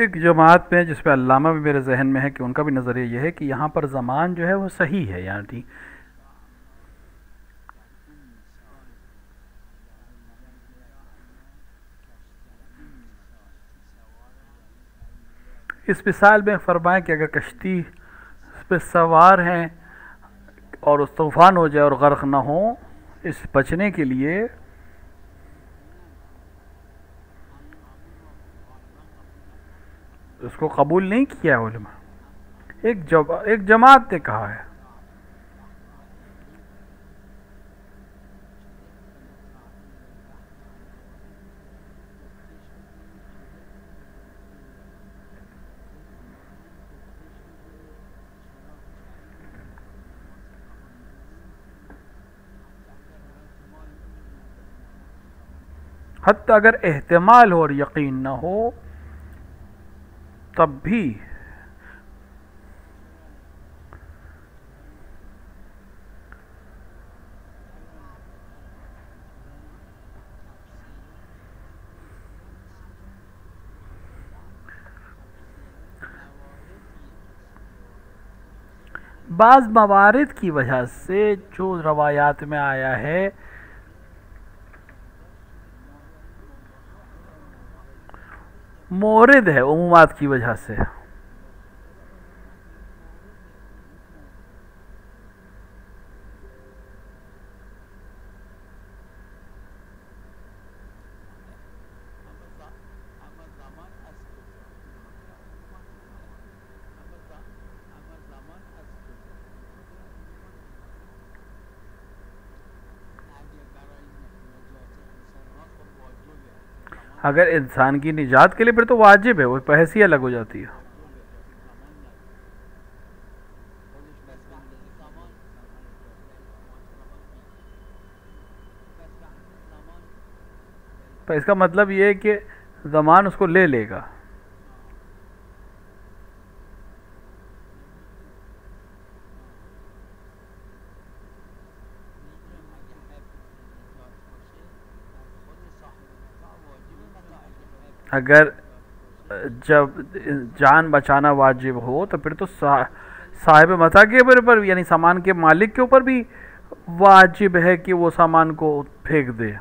ایک جماعت میں جس پہ علامہ بھی میرے ذہن میں ہے کہ ان کا بھی نظریہ یہ ہے کہ یہاں پر زمان جو ہے وہ صحیح ہے، یعنی اس مثال میں فرمائیں کہ اگر کشتی پہ سوار ہیں اور اس طوفان ہو جائے اور غرق نہ ہو، اس بچنے کے لیے اس کو قبول نہیں کیا علماء. ایک جماعت نے کہا ہے. حتی اگر احتمال ہو اور یقین نہ ہو تب بھی بعض موارد کی وجہ سے جو روایات میں آیا ہے مورد ہے عمومات کی وجہ سے. اگر انسان کی نجات کے لیے پھر تو واجب ہے، وہ بحث ہی الگ ہو جاتی ہے. تو اس کا مطلب یہ ہے کہ زمان اس کو لے لے گا. اگر جب جان بچانا واجب ہو تو پھر تو صاحب متاع کے اوپر یعنی سامان کے مالک کے اوپر بھی واجب ہے کہ وہ سامان کو پھینک دے.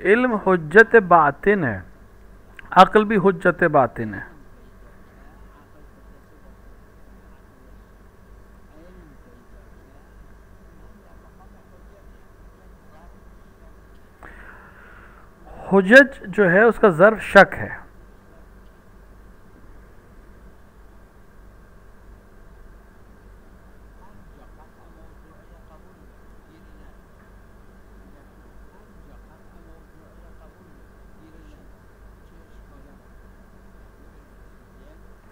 علم حجت باطن ہے، عقل بھی حجت باطن ہے. حجج جو ہے اس کا ظرف شک ہے.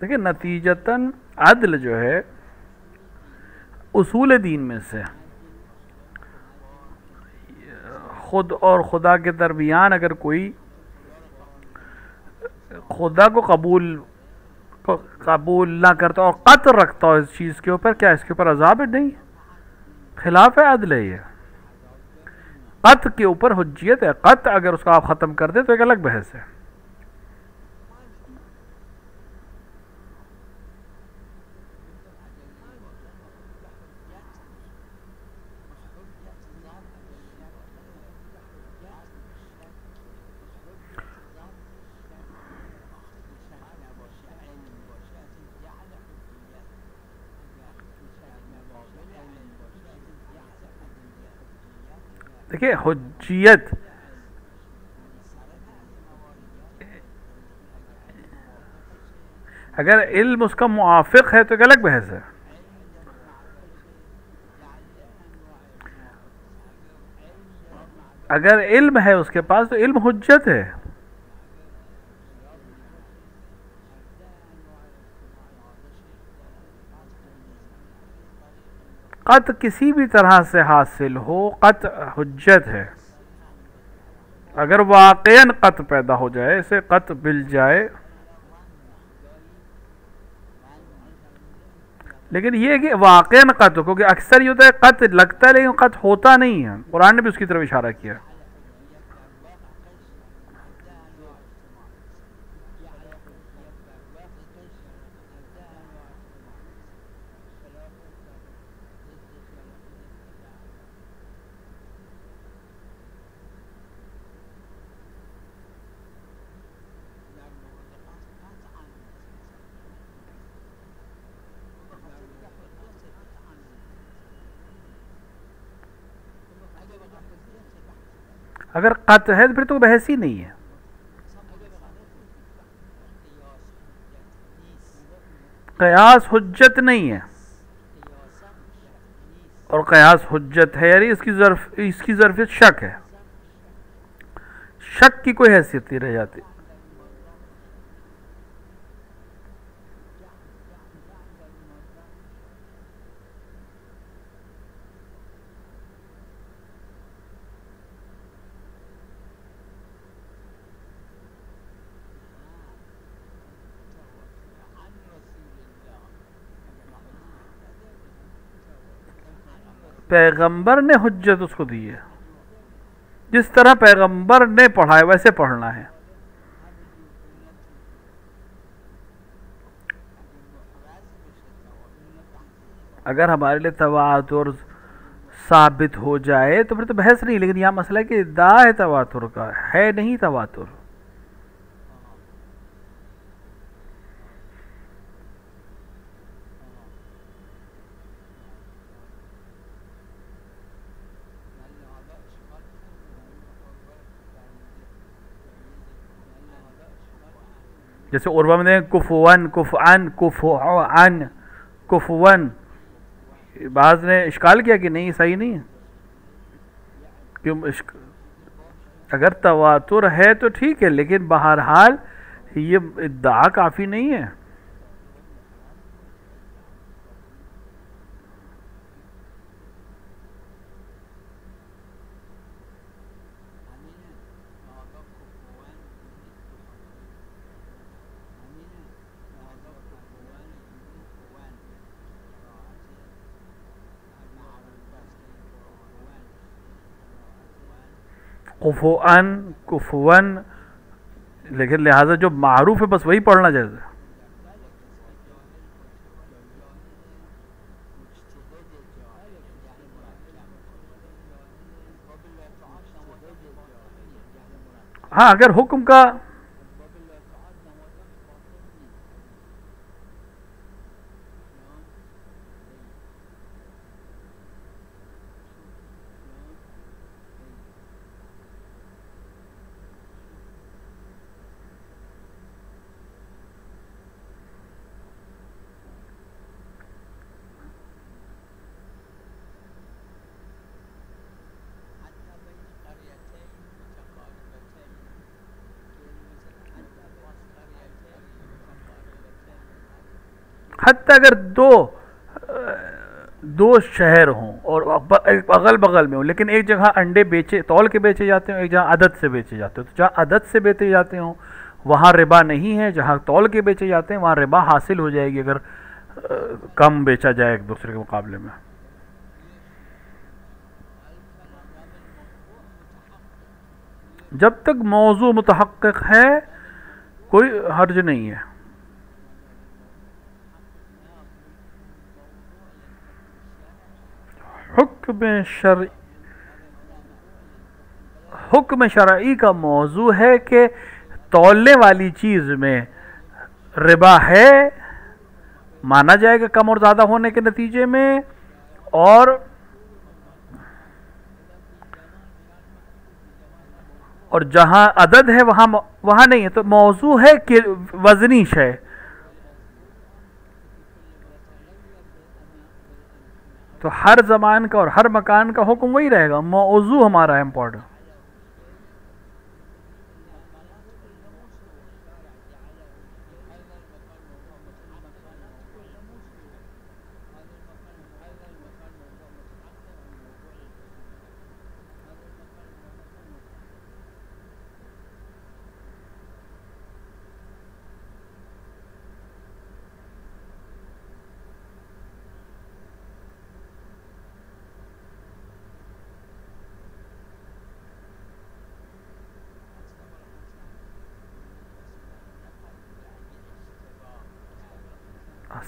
دیکھیں نتیجتاً عدل جو ہے اصول دین میں سے خود اور خدا کے درمیان اگر کوئی خدا کو قبول نہ کرتا اور قطع رکھتا ہو اس چیز کے اوپر، کیا اس کے اوپر عذاب ہے؟ نہیں، خلاف عدل ہے یہ. قطع کے اوپر حجیت ہے. قطع اگر اس کو آپ ختم کر دیں تو ایک الگ بحث ہے. دیکھیں حجیت اگر علم اس کا موافق ہے تو ایک الگ بحث ہے. اگر علم ہے اس کے پاس تو علم حجت ہے. قط کسی بھی طرح سے حاصل ہو، قط حجت ہے. اگر واقعاً قط پیدا ہو جائے، اسے قط مل جائے. لیکن یہ ہے کہ واقعاً قط ہو، کیونکہ اکثر یہ ہوتا ہے قط لگتا ہے لیکن قط ہوتا نہیں ہے. قرآن نے بھی اس کی طرف اشارہ کیا. اگر قط ہے تو پھر تو بحث ہی نہیں ہے. قیاس حجت نہیں ہے، اور قیاس حجت ہے یعنی اس کی ظرفیت شک ہے. شک کی کوئی حیثیت نہیں رہ جاتی. پیغمبر نے حجت اس کو دی ہے، جس طرح پیغمبر نے پڑھا ہے ویسے پڑھنا ہے. اگر ہمارے لیے تواتر ثابت ہو جائے تو پھر تو بحث نہیں. لیکن یہاں مسئلہ ہے کہ ادعا ہے تواتر کا، ہے نہیں تواتر. جیسے عربہ میں دیکھیں کفون، کفعن، کفعن، کفون. بعض نے اشکال کیا کہ نہیں صحیح نہیں ہے. کیوں اگر تواتر ہے تو ٹھیک ہے، لیکن بہرحال یہ ادعا کافی نہیں ہے. کفوان، کفون، لیکن لہٰذا جو معروف ہے بس وہی پڑھنا جائز ہے. ہاں اگر حکم کا حتیٰ اگر دو شہر ہوں اور اگل بغل میں ہوں، لیکن ایک جگہ انڈے تول کے بیچے جاتے ہیں، ایک جگہ عدد سے بیچے جاتے ہیں، تو جہاں عدد سے بیچے جاتے ہوں وہاں ربا نہیں ہے، جہاں تول کے بیچے جاتے ہیں وہاں ربا حاصل ہو جائے گی اگر کم بیچا جائے ایک دوسرے کے مقابلے میں. جب تک موضوع متحقق ہے کوئی حرج نہیں ہے. حکم شرعی کا موضوع ہے کہ تولنے والی چیز میں ربا ہے، مانا جائے گا کم اور زیادہ ہونے کے نتیجے میں، اور جہاں عدد ہے وہاں نہیں ہے. تو موضوع ہے کہ وزنی شے، تو ہر زمان کا اور ہر مکان کا حکم وہی رہے گا، موضوع ہمارا ہے امپورٹنٹ.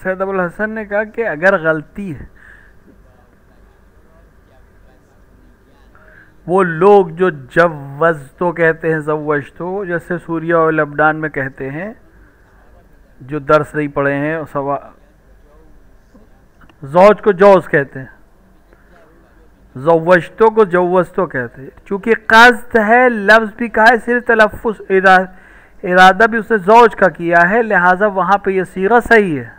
سید ابو الحسن نے کہا کہ اگر غلطی ہے، وہ لوگ جو جوز تو کہتے ہیں زوج تو، جیسے سوریہ اور لبنان میں کہتے ہیں، جو درس نہیں پڑھے ہیں زوج کو جوز کہتے ہیں، زوجتوں کو جوزتوں کہتے ہیں. چونکہ قصد ہے، لفظ بھی کہا ہے، صرف تلفظ ارادہ بھی اس نے زوج کا کیا ہے، لہٰذا وہاں پہ یہ صیغہ صحیح ہے.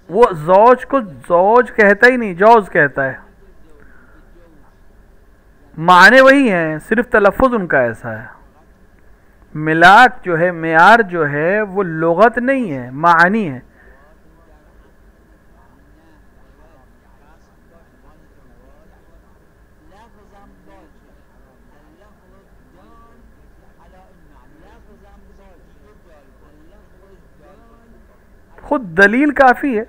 وہ زوج کو زوج کہتا ہی نہیں، جوز کہتا ہے. معنی وہی ہیں، صرف تلفظ ان کا ایسا ہے. ملاک جو ہے، معیار جو ہے، وہ لغت نہیں ہے، معانی ہے. خود دلیل کافی ہے.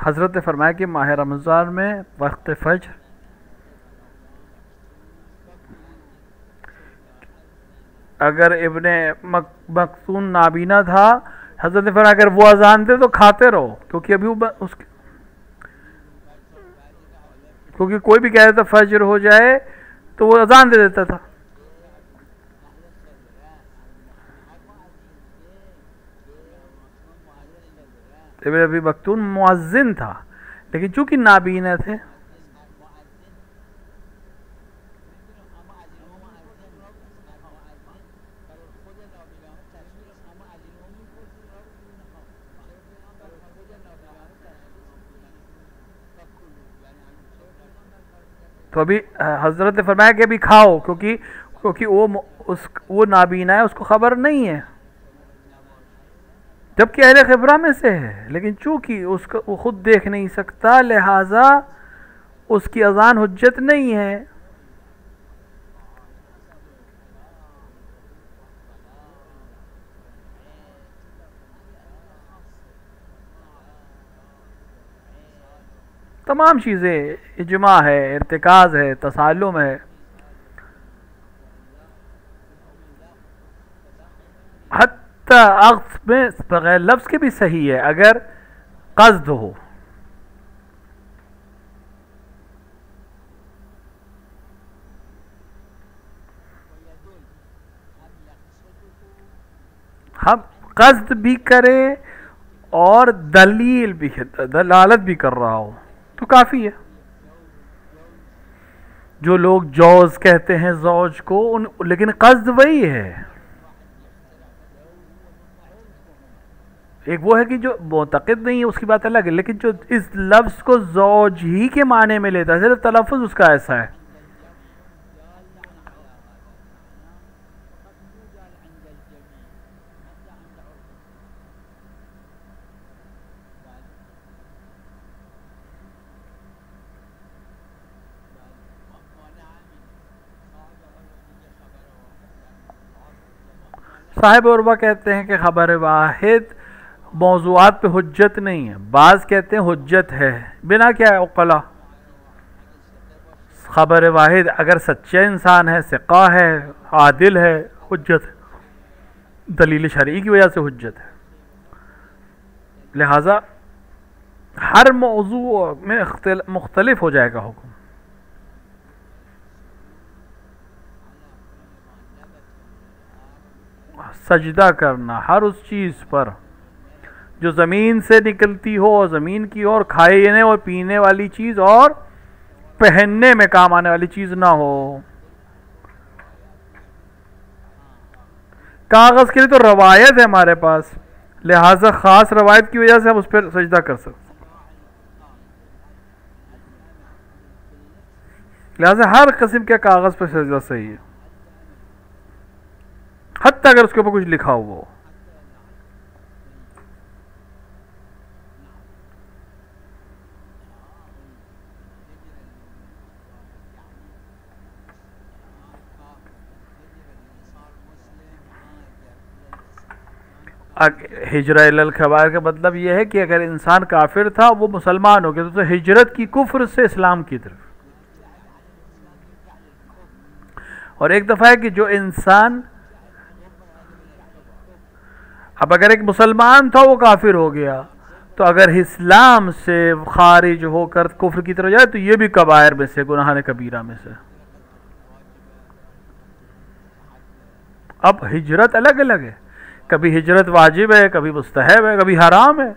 حضرت نے فرمایا کہ ماہ رمضان میں وقت فجر اگر ابن مکتوم نابینا تھا، حضرت نے فرمایا اگر وہ اذان دے تو کھاتے رہو، کیونکہ ابھی کیونکہ کوئی بھی کہہ دیتا فجر ہو جائے تو وہ اذان دے دیتا تھا. ابن ابی مکتوم مؤذن تھا، لیکن چونکہ نابینا تھے. تو ابھی حضرت نے فرمایا کہ ابھی کھاؤ، کیونکہ وہ نابینا ہے، اس کو خبر نہیں ہے، جبکہ اہل خبرہ میں سے ہے، لیکن چونکہ وہ خود دیکھ نہیں سکتا، لہذا اس کی اذان حجت نہیں ہے. تمام چیزیں اجماع ہے، ارتکاز ہے، تسالم ہے. حتی عقد میں بغیر لفظ کے بھی صحیح ہے اگر قصد ہو. ہم قصد بھی کرے اور دلیل بھی، دلالت بھی کر رہا ہو تو کافی ہے. جو لوگ جوز کہتے ہیں زوج کو، لیکن قصد وہی ہے. ایک وہ ہے کہ جو معتقد نہیں ہے، اس کی بات الگ ہے، لیکن جو اس لفظ کو زوج ہی کے معنی میں لیتا ہے، صرف تلفظ اس کا ایسا ہے. صاحب عروہ کہتے ہیں کہ خبر واحد موضوعات پہ حجت نہیں ہے، بعض کہتے ہیں حجت ہے، بنا کیا ہے عقلا؟ خبر واحد اگر سچے انسان ہے، ثقہ ہے، عادل ہے، حجت ہے، دلیل شرعی کی وجہ سے حجت ہے۔ لہذا ہر موضوع میں مختلف ہو جائے گا حکم۔ سجدہ کرنا ہر اس چیز پر جو زمین سے نکلتی ہو، اور زمین کی، اور کھانے اور پینے والی چیز اور پہننے میں کام آنے والی چیز نہ ہو۔ کاغذ کے لیے تو روایت ہے ہمارے پاس، لہذا خاص روایت کی وجہ سے ہم اس پر سجدہ کر سکتے، لہذا ہر قسم کے کاغذ پر سجدہ صحیح ہے، حتیٰ اگر اس کے اوپر کچھ لکھا ہوا ہو۔ ہجرہ الی الکبائر کا مطلب یہ ہے کہ اگر انسان کافر تھا وہ مسلمان ہو گیا تو ہجرت کی کفر سے اسلام کی طرف۔ اور ایک دفعہ ہے کہ جو انسان، اب اگر ایک مسلمان تھا وہ کافر ہو گیا تو اگر اسلام سے خارج ہو کر کفر کی طرف جائے تو یہ بھی کبائر میں سے، گناہ کبیرہ میں سے۔ اب ہجرت الگ الگ ہے، کبھی ہجرت واجب ہے، کبھی مستحب ہے، کبھی حرام ہے۔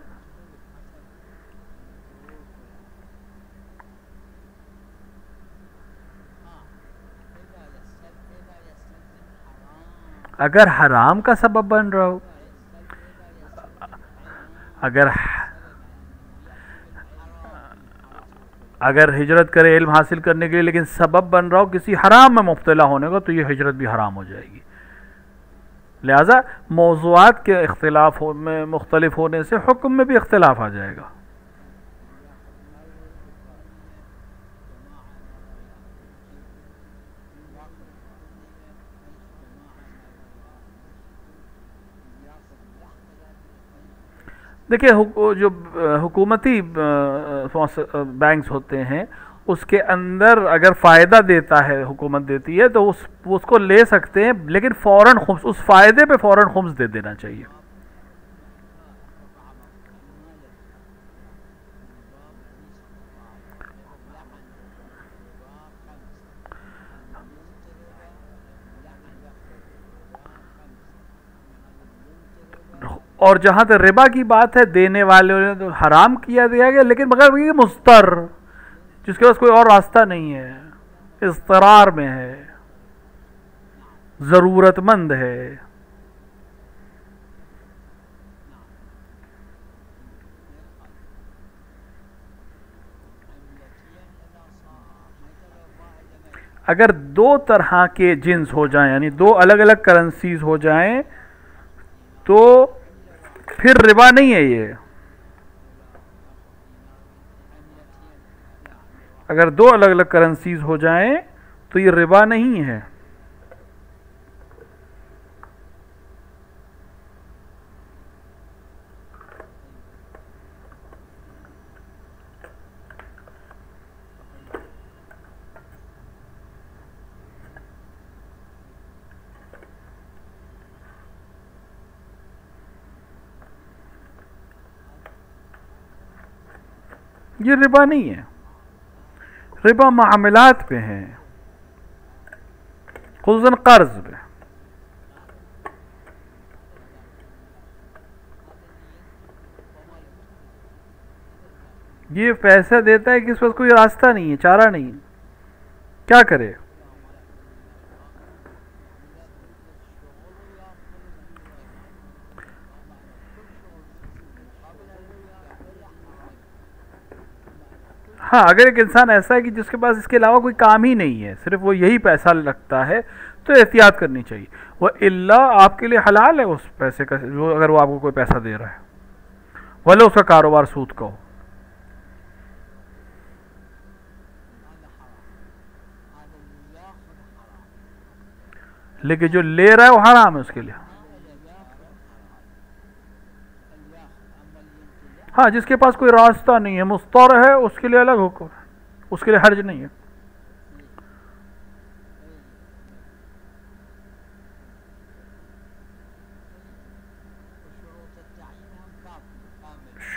اگر حرام کا سبب بن رہا ہو، اگر ہجرت کرے علم حاصل کرنے کے لیے لیکن سبب بن رہا ہو کسی حرام میں مبتلا ہونے کا، تو یہ ہجرت بھی حرام ہو جائے گی۔ لہذا موضوعات کے اختلاف میں مختلف ہونے سے حکم میں بھی اختلاف آ جائے گا۔ دیکھیں جو حکومتی بینکس ہوتے ہیں اس کے اندر اگر فائدہ دیتا ہے، حکومت دیتی ہے تو اس کو لے سکتے ہیں، لیکن فوراً خمس، اس فائدے پہ فوراً خمس دے دینا چاہیے۔ اور جہاں تک ربا کی بات ہے، دینے والے نے تو حرام کیا دیا گیا، لیکن مگر یہ مضطر، جس کے پاس کوئی اور راستہ نہیں ہے، اضطرار میں ہے، ضرورت مند ہے۔ اگر دو طرح کے جنس ہو جائیں، یعنی دو الگ الگ کرنسیز ہو جائیں، تو پھر ربا نہیں ہے یہ۔ اگر دو الگ الگ کرنسیز ہو جائیں تو یہ ربا نہیں ہے۔ یہ ربا نہیں ہے، ربا معاملات پہ ہے، خصوصاً قرض پہ۔ یہ پیسہ دیتا ہے کہ اس وقت کوئی راستہ نہیں ہے، چارہ نہیں، کیا کرے؟ ہاں، اگر ایک انسان ایسا ہے کہ جس کے پاس اس کے علاوہ کوئی کام ہی نہیں ہے، صرف وہ یہی پیسہ رکھتا ہے، تو احتیاط کرنی چاہیے۔ وہ اللہ آپ کے لیے حلال ہے اس پیسے کا، اگر وہ آپ کو کوئی پیسہ دے رہا ہے، بھلے اس کا کاروبار سود کا ہو۔ لیکن جو لے رہا ہے وہ حرام ہے اس کے لیے۔ ہاں جس کے پاس کوئی راستہ نہیں ہے، مستور ہے، اس کے لیے الگ حکم ہے، اس کے لیے حرج نہیں ہے.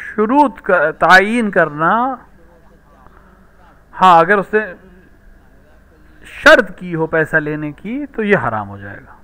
شروط کا تعین کرنا، ہاں اگر اس نے شرط کی ہو پیسہ لینے کی تو یہ حرام ہو جائے گا.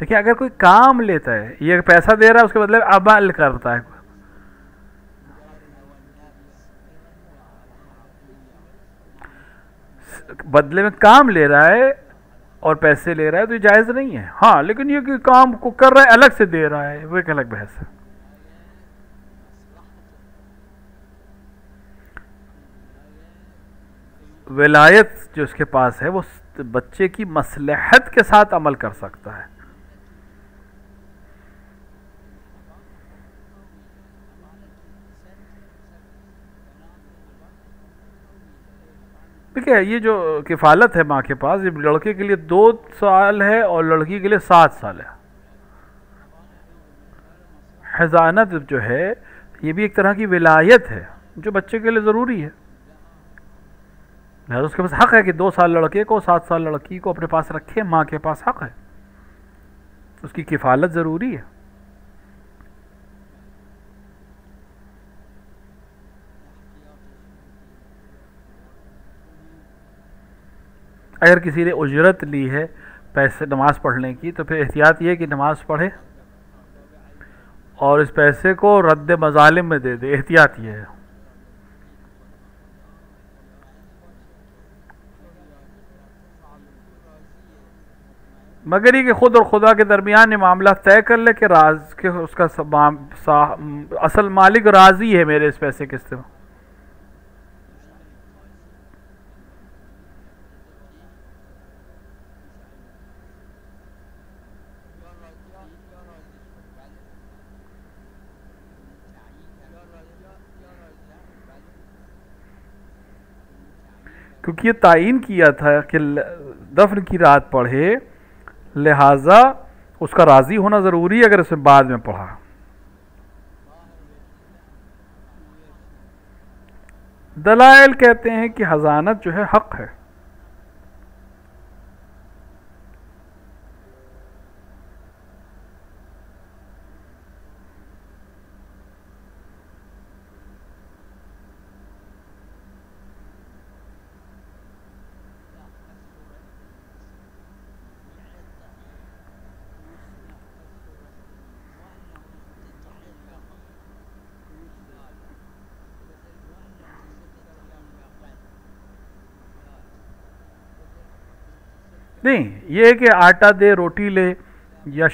دیکھیں اگر کوئی کام لیتا ہے، یہ پیسہ دے رہا ہے، اس کے بدلے عمل کرتا ہے، بدلے میں کام لے رہا ہے اور پیسے لے رہا ہے تو یہ جائز نہیں ہے. ہاں لیکن یہ کہ کام کو کر رہا ہے الگ سے دے رہا ہے، وہ ایک الگ بحث ہے. ولایت جو اس کے پاس ہے وہ بچے کی مصلحت کے ساتھ عمل کر سکتا ہے. ٹھیک ہے، یہ جو کفالت ہے ماں کے پاس، یہ لڑکے کے لیے 2 سال ہے اور لڑکی کے لیے 7 سال ہے. حضانت جو ہے یہ بھی ایک طرح کی ولایت ہے جو بچے کے لیے ضروری ہے. لہٰذا اس کے پاس حق ہے کہ 2 سال لڑکے کو، 7 سال لڑکی کو اپنے پاس رکھے. ماں کے پاس حق ہے، اس کی کفالت ضروری ہے. اگر کسی نے اجرت لی ہے پیسے نماز پڑھنے کی تو پھر احتیاط یہ ہے کہ نماز پڑھے اور اس پیسے کو رد مظالم میں دے دے. احتیاط یہ ہے. مگر یہ کہ خود اور خدا کے درمیان یہ معاملہ طے کر لے کہ راز کہ اس کا اصل مالک راضی ہے میرے اس پیسے کے استعمال. کیونکہ یہ تعین کیا تھا کہ دفن کی رات پڑھے، لہذا اس کا راضی ہونا ضروری ہے اگر اسے بعد میں پڑھا. دلائل کہتے ہیں کہ حضانت جو ہے حق ہے. نہیں، یہ ہے کہ آٹا دے، روٹی لے، یا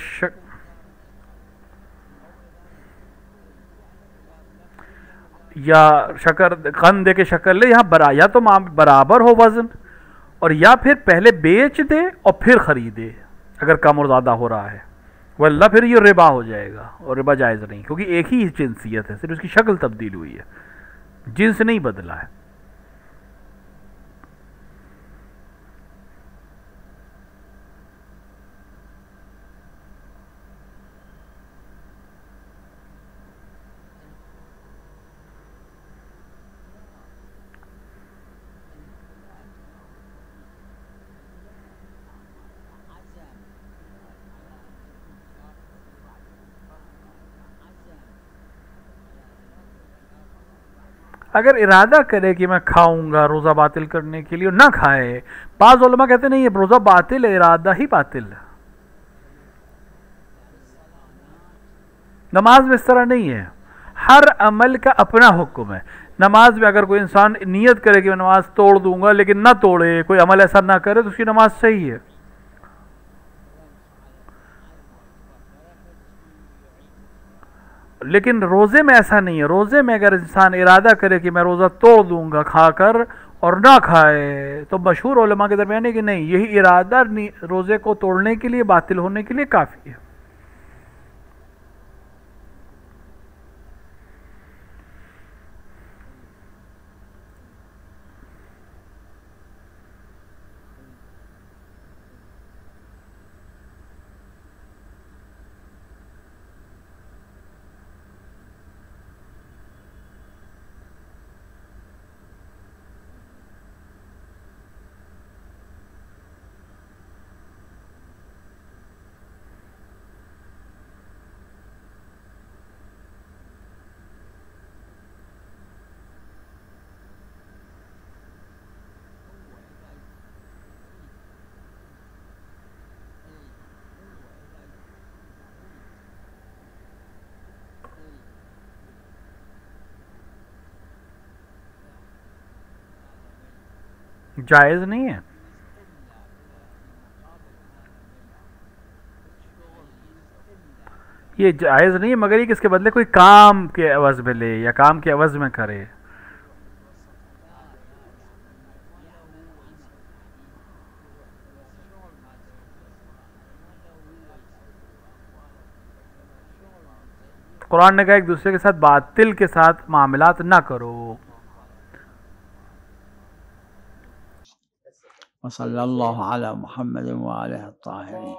یا شکر قند دے کے شکر لے. یہاں یا تو برابر ہو وزن، اور یا پھر پہلے بیچ دے اور پھر خریدے اگر کم اور زیادہ ہو رہا ہے، ورنہ پھر یہ ربا ہو جائے گا، اور ربا جائز نہیں کیونکہ ایک ہی جنسیت ہے، صرف اس کی شکل تبدیل ہوئی ہے، جنس نہیں بدلا ہے. اگر ارادہ کرے کہ میں کھاؤں گا روزہ باطل کرنے کے لیے، نہ کھائے. بعض علماء کہتے نہیں یہ روزہ باطل ہے، ارادہ ہی باطل ہے. نماز میں اس طرح نہیں ہے، ہر عمل کا اپنا حکم ہے. نماز میں اگر کوئی انسان نیت کرے کہ میں نماز توڑ دوں گا لیکن نہ توڑے، کوئی عمل ایسا نہ کرے، تو اس کی نماز صحیح ہے. لیکن روزے میں ایسا نہیں ہے. روزے میں اگر انسان ارادہ کرے کہ میں روزہ توڑ دوں گا کھا کر اور نہ کھائے، تو مشہور علماء کے درمیان ہے کہ نہیں، یہی ارادہ روزے کو توڑنے کے لیے، باطل ہونے کے لیے کافی ہے. جائز نہیں ہے. یہ جائز نہیں ہے، مگر یہ کہ اس کے بدلے کوئی کام کے عوض میں لے یا کام کے عوض میں کرے. قرآن نے کہا ایک دوسرے کے ساتھ باطل کے ساتھ معاملات نہ کرو. وصلی اللہ علی محمد وآلہ الطاہرین.